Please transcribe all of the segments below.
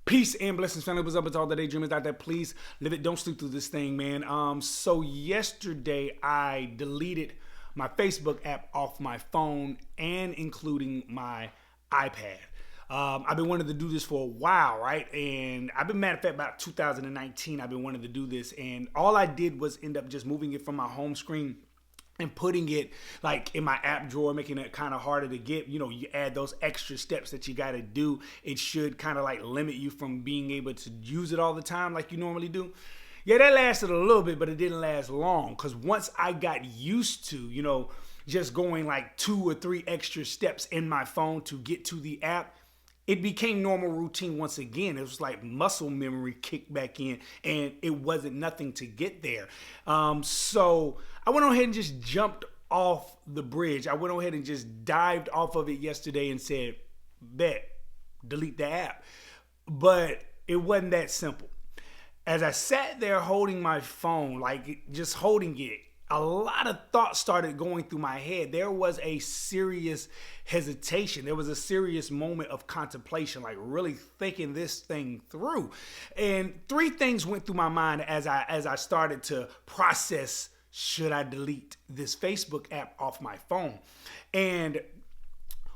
Peace and blessings, family. What's up? It's all the daydreamers out there. Please live it. Don't sleep through this thing, man. So yesterday I deleted my Facebook app off my phone and including my iPad. I've been wanting to do this for a while, right? And I've been, matter of fact, about 2019, I've been wanting to do this. And all I did was end up just moving it from my home screen and putting it like in my app drawer, making it kind of harder to get. You know, you add those extra steps that you got to do. It should kind of like limit you from being able to use it all the time like you normally do. Yeah, that lasted a little bit, but it didn't last long, because once I got used to, you know, just going like 2 or 3 extra steps in my phone to get to the app, it became normal routine once again. It was like muscle memory kicked back in, and it wasn't nothing to get there. So I went on ahead and just jumped off the bridge. I went on ahead and just dived off of it yesterday and said, bet, delete the app. But it wasn't that simple. As I sat there holding my phone, like just holding it, a lot of thoughts started going through my head. There was a serious hesitation. There was a serious moment of contemplation, like really thinking this thing through. And 3 things went through my mind as I started to process, should I delete this Facebook app off my phone? And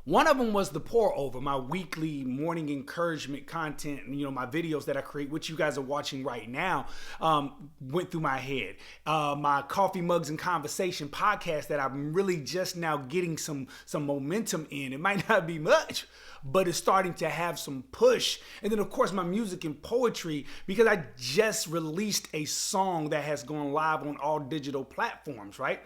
one of them was the pour over, my weekly morning encouragement content, you know, my videos that I create, which you guys are watching right now, went through my head. My Coffee Mugs and Conversation podcast that I'm really just now getting some momentum in. It might not be much, but it's starting to have some push. And then, of course, my music and poetry, because I just released a song that has gone live on all digital platforms, right?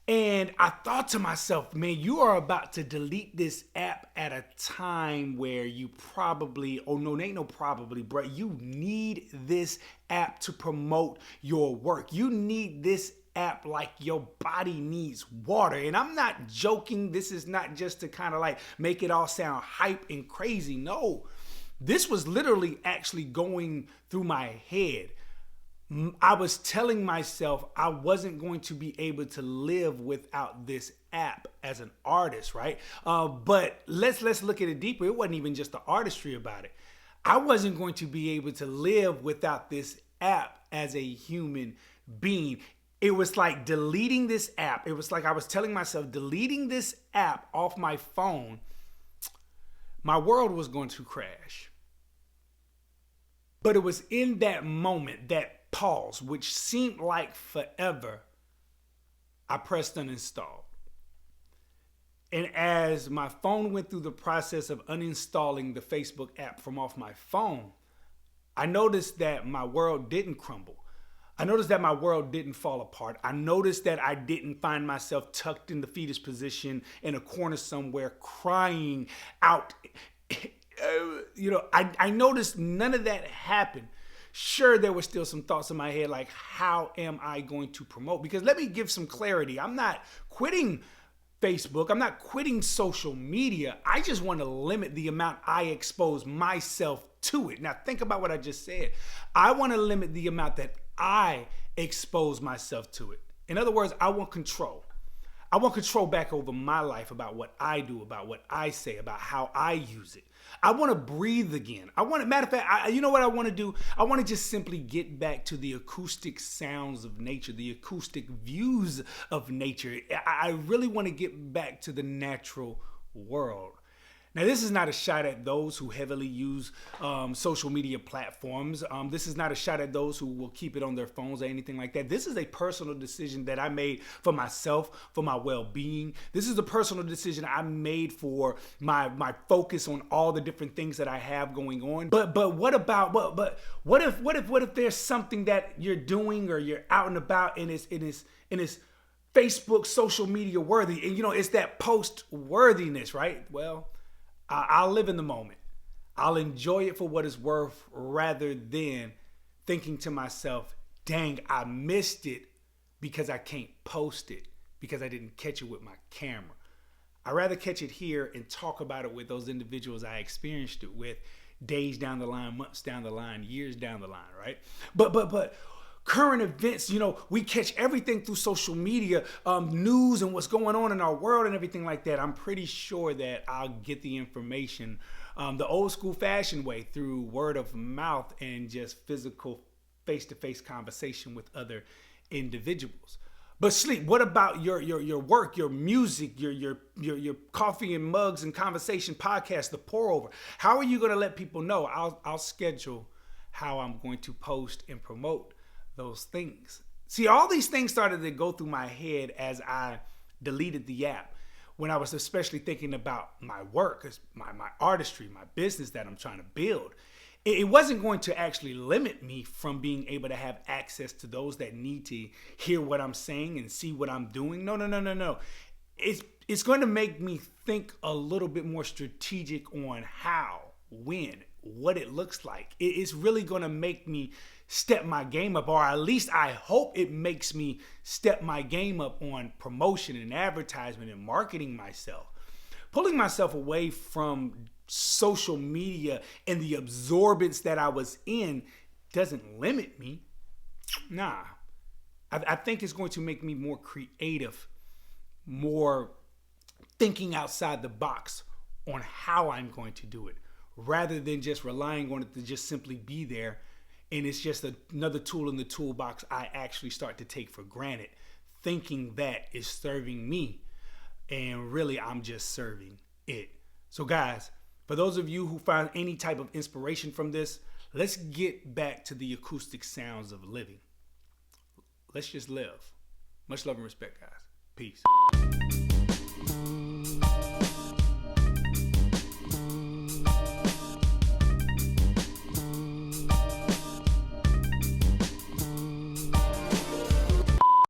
And I thought to myself, man, you are about to delete this app at a time where you probably, oh no, ain't no probably, bro. You need this app to promote your work. You need this app like your body needs water. And I'm not joking. This is not just to kind of like make it all sound hype and crazy. No, this was literally actually going through my head. I was telling myself I wasn't going to be able to live without this app as an artist, right? But let's look at it deeper. It wasn't even just the artistry about it. I wasn't going to be able to live without this app as a human being. It was like deleting this app. It was like I was telling myself, deleting this app off my phone, my world was going to crash. But it was in that moment, that pause, which seemed like forever, I pressed uninstall. And as my phone went through the process of uninstalling the Facebook app from off my phone, I noticed that my world didn't crumble. I noticed that my world didn't fall apart. I noticed that I didn't find myself tucked in the fetus position in a corner somewhere crying out. I noticed none of that happened. Sure, there were still some thoughts in my head like, how am I going to promote? Because let me give some clarity. I'm not quitting Facebook. I'm not quitting social media. I just want to limit the amount I expose myself to it. Now, think about what I just said. I want to limit the amount that I expose myself to it. In other words, I want control. I want control back over my life, about what I do, about what I say, about how I use it. I want to breathe again. Matter of fact, you know what I want to do? I want to just simply get back to the acoustic sounds of nature, the acoustic views of nature. I really want to get back to the natural world. Now, this is not a shot at those who heavily use social media platforms. This is not a shot at those who will keep it on their phones or anything like that. This is a personal decision that I made for myself, for my well-being. This is a personal decision I made for my focus on all the different things that I have going on. But what if there's something that you're doing or you're out and about and it's Facebook social media worthy, and it's that post worthiness, right? Well, I'll live in the moment. I'll enjoy it for what it's worth, rather than thinking to myself, dang, I missed it because I can't post it, because I didn't catch it with my camera. I'd rather catch it here and talk about it with those individuals I experienced it with days down the line, months down the line, years down the line, right? But current events, we catch everything through social media, news and what's going on in our world and everything like that. I'm pretty sure that I'll get the information the old school fashioned way through word of mouth and just physical face-to-face conversation with other individuals. But Sleep, what about your work, your music, your coffee and mugs and conversation podcast, the pour over? How are you going to let people know? I'll schedule how I'm going to post and promote those things. See, all these things started to go through my head as I deleted the app, when I was especially thinking about my work, my artistry, my business that I'm trying to build. It wasn't going to actually limit me from being able to have access to those that need to hear what I'm saying and see what I'm doing. No. It's going to make me think a little bit more strategic on how, when, what it looks like. It's really going to make me step my game up, or at least I hope it makes me step my game up on promotion and advertisement and marketing myself. Pulling myself away from social media and the absorbance that I was in doesn't limit me. Nah, I think it's going to make me more creative, more thinking outside the box on how I'm going to do it, rather than just relying on it to just simply be there. And it's just another tool in the toolbox I actually start to take for granted, thinking that is serving me. And really, I'm just serving it. So guys, for those of you who find any type of inspiration from this, let's get back to the acoustic sounds of living. Let's just live. Much love and respect, guys. Peace.